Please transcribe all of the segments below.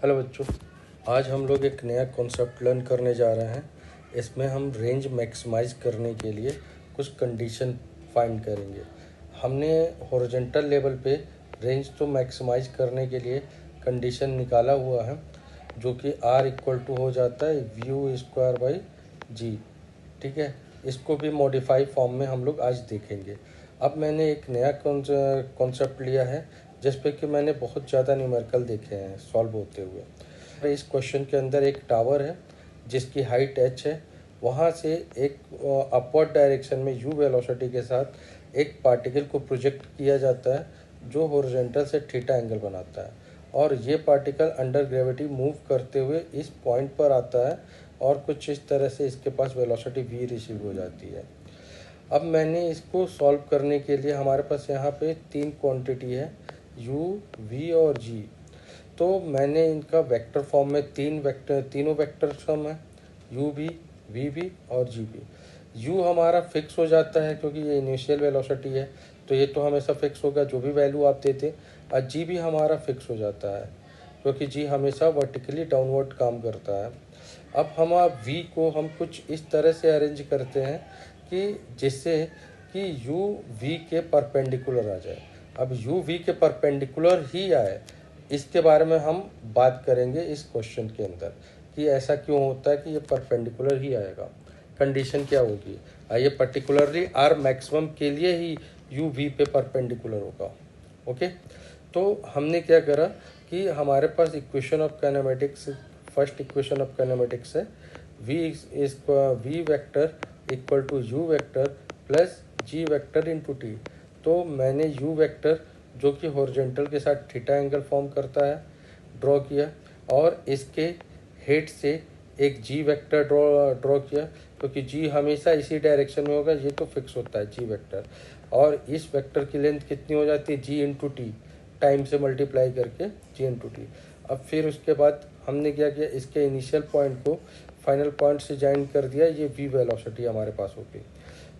Hello बच्चों, आज हम लोग एक नया कॉन्सेप्ट लर्न करने जा रहे हैं। इसमें हम रेंज मैक्सिमाइज करने के लिए कुछ कंडीशन फाइंड करेंगे। हमने हॉरिजॉन्टल लेवल पे रेंज तो मैक्सिमाइज करने के लिए कंडीशन निकाला हुआ है, जो कि R इक्वल टू हो जाता है व्यू स्क्वायर बाई जी। ठीक है, इसको भी मॉडिफाई फॉर्म में हम लोग आज देखेंगे। अब मैंने एक नया कॉन्सेप्ट लिया है जिस पे कि मैंने बहुत ज़्यादा न्यूमेरिकल देखे हैं सॉल्व होते हुए। इस क्वेश्चन के अंदर एक टावर है जिसकी हाइट h है। वहाँ से एक अपवर्ड डायरेक्शन में u वेलोसिटी के साथ एक पार्टिकल को प्रोजेक्ट किया जाता है जो हॉरिजॉन्टल से थीटा एंगल बनाता है, और ये पार्टिकल अंडर ग्रेविटी मूव करते हुए इस पॉइंट पर आता है और कुछ इस तरह से इसके पास वेलोसिटी v रिसीव हो जाती है। अब मैंने इसको सॉल्व करने के लिए हमारे पास यहाँ पे तीन क्वांटिटी है u, v और g। तो मैंने इनका वेक्टर फॉर्म में तीनों वेक्टर सम है u भी, v भी और g भी। u हमारा फिक्स हो जाता है क्योंकि ये इनिशियल वेलोसिटी है, तो ये तो हमेशा फिक्स होगा जो भी वैल्यू आप देते। और g भी हमारा फिक्स हो जाता है क्योंकि g हमेशा वर्टिकली डाउनवर्ड काम करता है। अब हम v को हम कुछ इस तरह से अरेंज करते हैं कि जिससे कि u v के परपेंडिकुलर आ जाए। अब u v के परपेंडिकुलर ही आए, इसके बारे में हम बात करेंगे इस क्वेश्चन के अंदर कि ऐसा क्यों होता है कि ये परपेंडिकुलर ही आएगा। कंडीशन क्या होगी, ये पर्टिकुलरली आर मैक्सिमम के लिए ही u v पे परपेंडिकुलर होगा। ओके, तो हमने क्या करा कि हमारे पास equation of kinematics, first equation of kinematics है v vector equal to u vector plus g vector into T. तो मैंने u वेक्टर जो कि हॉरिजॉन्टल के साथ थीटा एंगल फॉर्म करता है ड्रॉ किया, और इसके हेड से एक g वेक्टर ड्रॉ किया क्योंकि g हमेशा इसी डायरेक्शन में होगा, ये तो फिक्स होता है g वेक्टर। और इस वेक्टर की लेंथ कितनी हो जाती है, g इंटू टी, टाइम से मल्टीप्लाई करके g इंटू टी। अब फिर उसके बाद हमने क्या किया, इसके इनिशियल पॉइंट को फाइनल पॉइंट से ज्वाइन कर दिया, ये v वेलोसिटी हमारे पास हो गई।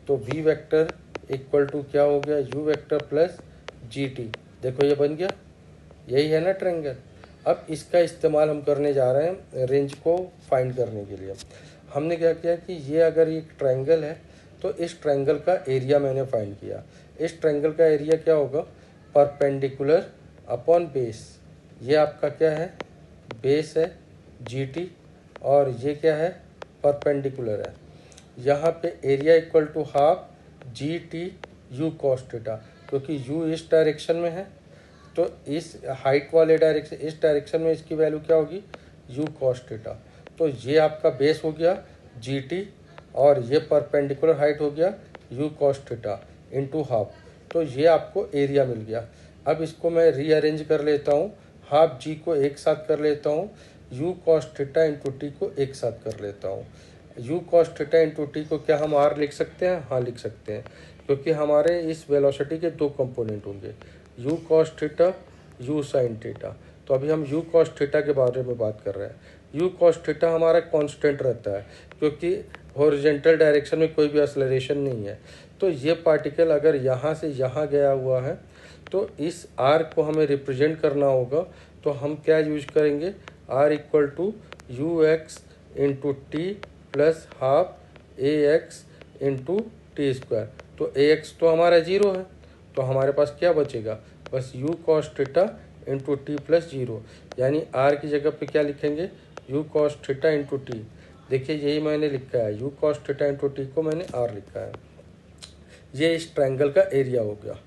तो v वेक्टर इक्वल टू क्या हो गया, u vector plus G T. देखो ये बन गया, यही है ना ट्रायंगल। अब इसका इस्तेमाल हम करने जा रहे हैं रेंज को फाइंड करने के लिए। हमने क्या किया कि ये अगर एक ट्रायंगल है तो इस ट्रायंगल का एरिया मैंने फाइंड किया। इस ट्रायंगल का एरिया क्या होगा, परपेंडिकुलर अपॉन बेस। ये आपका क्या है, बेस है जी टी, और ये क्या है, परपेंडिकुलर है। यहाँ पे area equal to half g t u cos theta, क्योंकि u इस डायरेक्शन में है तो इस हाइट वाले डायरेक्शन, इस डायरेक्शन में इसकी वैल्यू क्या होगी, u कॉस थीटा। तो ये आपका बेस हो गया gt, और ये परपेंडिकुलर हाइट हो गया u cos theta into half. तो ये आपको एरिया मिल गया। अब इसको मैं रीअरेंज कर लेता हूँ, हाफ g को एक साथ कर लेता हूँ, u cos theta into T को एक साथ कर लेता हूँ। u cos theta into T को क्या हम r लिख सकते हैं, हाँ लिख सकते हैं, क्योंकि हमारे इस वेलोसिटी के दो कंपोनेंट होंगे, u cos theta, u sine theta. तो अभी हम u कॉस थीटा के बारे में बात कर रहे हैं। u कॉस थीटा हमारा कांस्टेंट रहता है क्योंकि हॉरिजॉन्टल डायरेक्शन में कोई भी एक्सेलरेशन नहीं है। तो ये पार्टिकल अगर यहाँ से यहाँ गया हुआ है तो इस r को हमें रिप्रेजेंट करना होगा, तो हम क्या यूज करेंगे, r equal to u x into t plus half a x into t square. तो ए एक्स तो हमारा जीरो है, तो हमारे पास क्या बचेगा, बस u cos theta into t plus zero, यानी r की जगह पे क्या लिखेंगे, u cos theta into T. देखिए यही मैंने लिखा है, u cos theta into T को मैंने r लिखा है। ये इस ट्रायंगल का एरिया हो गया।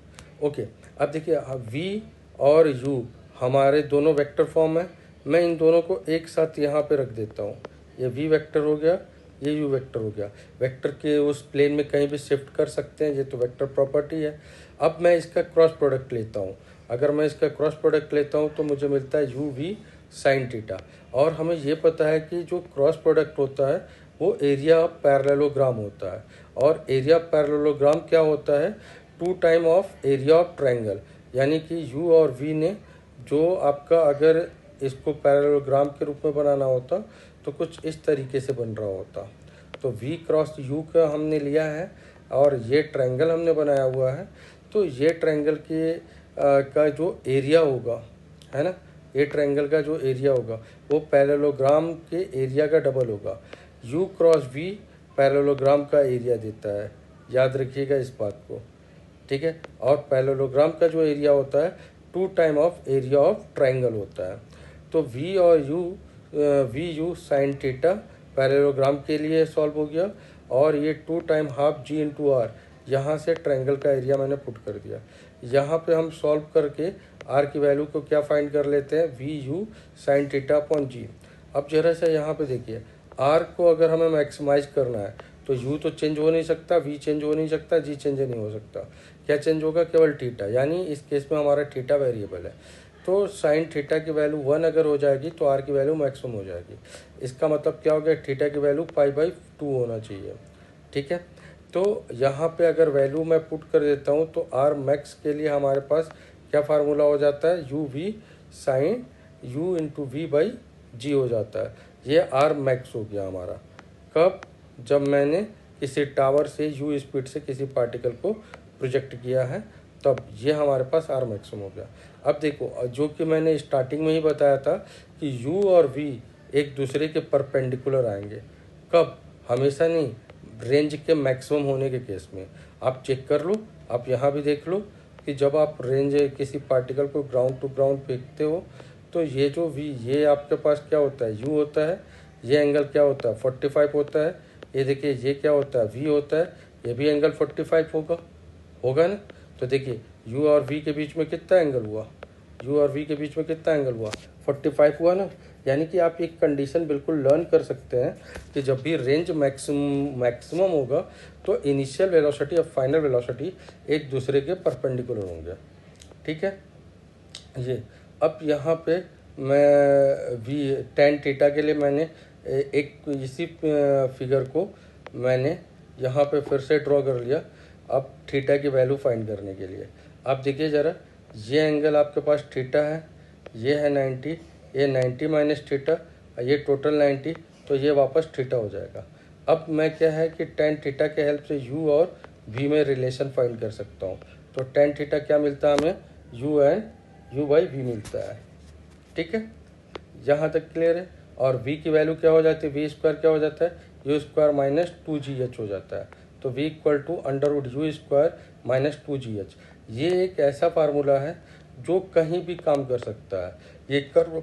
ओके, अब देखिए v और u हमारे दोनों वेक्टर फॉर्म है। मैं इन दोनों को एक साथ यहाँ पे रख देता हूँ। ये v वेक्टर हो गया, ये u वेक्टर हो गया। वेक्टर के उस प्लेन में कहीं भी शिफ्ट कर सकते हैं, ये तो वेक्टर प्रॉपर्टी है। अब मैं इसका क्रॉस प्रोडक्ट लेता हूँ। अगर मैं इसका क्रॉस प्रोडक्ट लेता हूँ तो मुझे मिलता है u v साइन थीटा। और हमें ये पता है कि जो क्रॉस प्रोडक्ट होता है वो एरिया ऑफ पैरेललोग्राम होता है, और एरिया ऑफ पैरेललोग्राम क्या होता है, 2 time of area of triangle. यानी कि u और v ने जो आपका, अगर इसको पैरेललोग्राम के रूप में बनाना होता तो कुछ इस तरीके से बन रहा होता। तो v क्रॉस u का हमने लिया है और ये ट्रायंगल हमने बनाया हुआ है। तो ये ट्रायंगल के का जो एरिया होगा, है ना, ए ट्रायंगल का जो एरिया होगा वो पैरेललोग्राम के एरिया का डबल होगा। यू क्रॉस वी पैरेललोग्राम का एरिया देता है, याद रखिएगा इस बात को, ठीक है। और पैरेललोग्राम का जो एरिया होता है 2 time of area of triangle होता है। तो वी और u v you sine theta parallelogram के लिए सॉल्व हो गया, और ये 2 time half g into r, यहाँ से ट्रायंगल का एरिया मैंने पुट कर दिया। यहाँ पे हम सॉल्व करके आर की वैल्यू को क्या फाइंड कर लेते हैं, V you sine theta upon G. अब जरा सा यहाँ पे देखिए, आर को अगर हमें मैक्सिमाइज करना है तो यू तो चेंज हो नहीं सकता, वी चेंज हो नहीं सकता, जी चेंज नहीं हो सकता। क्या चेंज होगा, केवल थीटा, यानी इस केस में हमारा थीटा वेरिएबल है। तो साइन थीटा की वैल्यू 1 अगर हो जाएगी तो आर की वैल्यू मैक्सिमम हो जाएगी। इसका मतलब क्या हो गया, थीटा की वैल्यू π/2 होना चाहिए, ठीक है। तो यहाँ पे अगर वैल्यू मैं पुट कर देता हूँ तो आर मैक्स के लिए हमारे पास क्या फार्मूला हो जाता है, U V sine U into V by G हो जाता है। ये आर मैक्स हो गया हमारा। कब, जब मैंने किसी टावर से यू स्पीड से किसी पार्टिकल को प्रोजेक्ट किया है, तब ये हमारे पास आर मैक्सिमम हो गया। अब देखो, जो कि मैंने स्टार्टिंग में ही बताया था कि यू और वी एक दूसरे के परपेंडिकुलर आएंगे। कब, हमेशा नहीं, रेंज के मैक्सिमम होने के केस में। आप चेक कर लो, आप यहाँ भी देख लो कि जब आप रेंज किसी पार्टिकल को ग्राउंड टू ग्राउंड फेंकते हो तो ये जो वी, ये आपके पास क्या होता है, यू होता है, ये एंगल क्या होता है 45 होता है। ये देखिए, ये क्या होता है, वी होता है, ये भी एंगल 45 होगा ना। तो देखिए यू और वी के बीच में कितना एंगल हुआ, यू और वी के बीच में कितना एंगल हुआ, 45 हुआ ना। यानी कि आप एक कंडीशन बिल्कुल लर्न कर सकते हैं कि जब भी रेंज मैक्सिमम होगा तो इनिशियल वेलोसिटी और फाइनल वेलोसिटी एक दूसरे के परपेंडिकुलर होंगे, ठीक है। ये अब यहाँ पे मैं वी टेन थीटा के लिए मैंने एक इसी फिगर को मैंने यहाँ पे फिर से ड्रॉ कर लिया। अब थीटा की वैल्यू फाइंड करने के लिए आप देखिए ज़रा, ये एंगल आपके पास थीटा है, ये है 90, ये 90 माइनस थीटा, ये टोटल 90, तो ये वापस थीटा हो जाएगा। अब मैं क्या है कि टेन थीटा के हेल्प से यू और वी में रिलेशन फाइंड कर सकता हूँ। तो टेन थीटा क्या मिलता है हमें, u and u by v मिलता है, ठीक है। यहाँ तक क्लियर है। और v की वैल्यू क्या हो जाती है, वी स्क्वायर क्या हो जाता है, यू स्क्वायर माइनस 2gh हो जाता है। तो v equal to under u square minus 2gh। ये एक ऐसा फार्मूला है जो कहीं भी काम कर सकता है। ये कर्व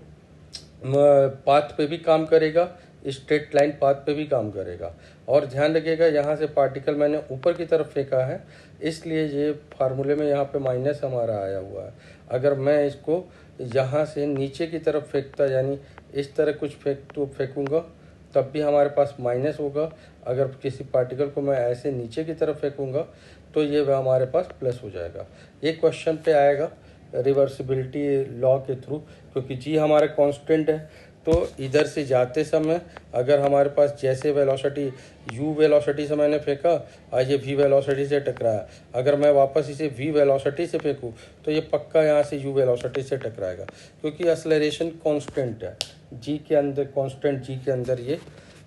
पाथ पे भी काम करेगा, स्ट्रेट लाइन पाथ पे भी काम करेगा। और ध्यान रखिएगा, यहाँ से पार्टिकल मैंने ऊपर की तरफ फेंका है, इसलिए ये फार्मूले में यहाँ पे माइनस हमारा आया हुआ है। अगर मैं इसको यहाँ से नीचे की तरफ फेंकता, यानी इस तरह कुछ फेंकूँगा, तब भी हमारे पास माइनस होगा। अगर किसी पार्टिकल को मैं ऐसे नीचे की तरफ फेंकूँगा तो ये हमारे पास प्लस हो जाएगा। ये क्वेश्चन पे आएगा रिवर्सिबिलिटी लॉ के थ्रू, क्योंकि जी हमारा कांस्टेंट है। तो इधर से जाते समय अगर हमारे पास जैसे वेलोसिटी u वेलोसिटी से मैंने फेंका और ये v वेलोसिटी से टकराया, अगर मैं वापस इसे v वेलोसिटी से फेंकूँ तो ये पक्का यहाँ से u वेलोसिटी से टकराएगा, क्योंकि एक्सेलरेशन कांस्टेंट है, g के अंदर, कांस्टेंट g के अंदर ये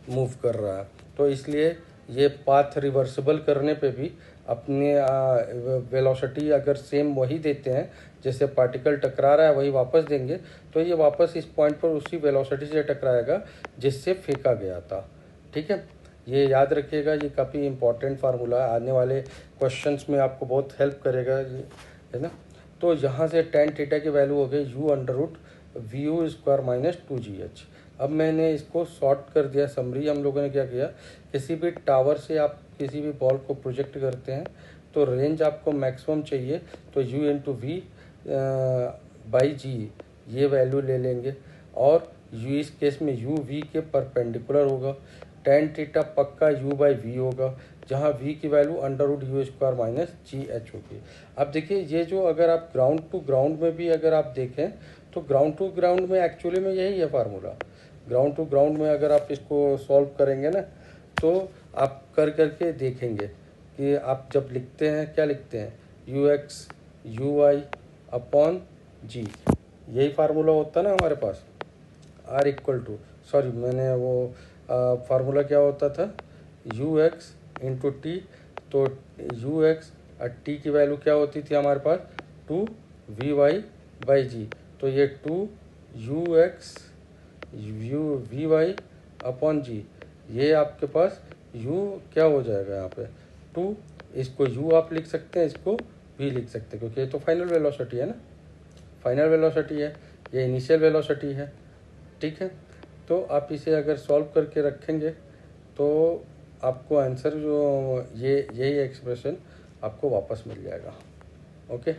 मूव कर रहा है। तो इसलिए ये पाथ रिवर्सिबल करने पे भी अपने वेलोसिटी अगर सेम वही देते हैं, जैसे पार्टिकल टकरा रहा है वही वापस देंगे, तो ये वापस इस पॉइंट पर उसी वेलोसिटी से टकराएगा जिससे फेंका गया था, ठीक है। ये याद रखिएगा, ये काफ़ी इंपॉर्टेंट फार्मूला है, आने वाले क्वेश्चंस में आपको बहुत हेल्प करेगा ये, है ना। तो यहाँ से टेन थीटा की वैल्यू हो गई u under root v u square minus 2gh। अब मैंने इसको शॉर्ट कर दिया। समरी हम लोगों ने क्या किया, किसी भी टावर से आप किसी भी बॉल को प्रोजेक्ट करते हैं तो रेंज आपको मैक्सिमम चाहिए, तो u इंटू वी बाई जी ये वैल्यू ले लेंगे। और u इस केस में u v के परपेंडिकुलर होगा। टेन थीटा पक्का u बाई वी होगा, जहाँ v की value under root u square minus GH होगी। अब देखिए, ये जो अगर आप ग्राउंड टू ग्राउंड में भी अगर आप देखें तो ग्राउंड टू ग्राउंड में एक्चुअली में यही है फार्मूला। ग्राउंड टू ग्राउंड में अगर आप इसको सॉल्व करेंगे ना, तो आप कर करके देखेंगे कि आप जब लिखते हैं क्या लिखते हैं, U X U Y upon G, यही फार्मूला होता है ना हमारे पास। आर इक्वल टू, सॉरी मैंने वो फार्मूला क्या होता था, यू एक्स इंटू टी। तो यू एक्स और टी की वैल्यू क्या होती थी हमारे पास, 2 वी वाई बाई जी। तो ये 2 U X V Y upon G, ये आपके पास u क्या हो जाएगा यहाँ पे 2, इसको u आप लिख सकते हैं, इसको v लिख सकते हैं, क्योंकि ये तो फाइनल वेलोसिटी है ना, फाइनल वेलोसिटी है, ये इनिशियल वेलोसिटी है। ठीक है, तो आप इसे अगर सॉल्व करके रखेंगे तो आपको आंसर जो यही एक्सप्रेशन आपको वापस मिल जाएगा। ओके।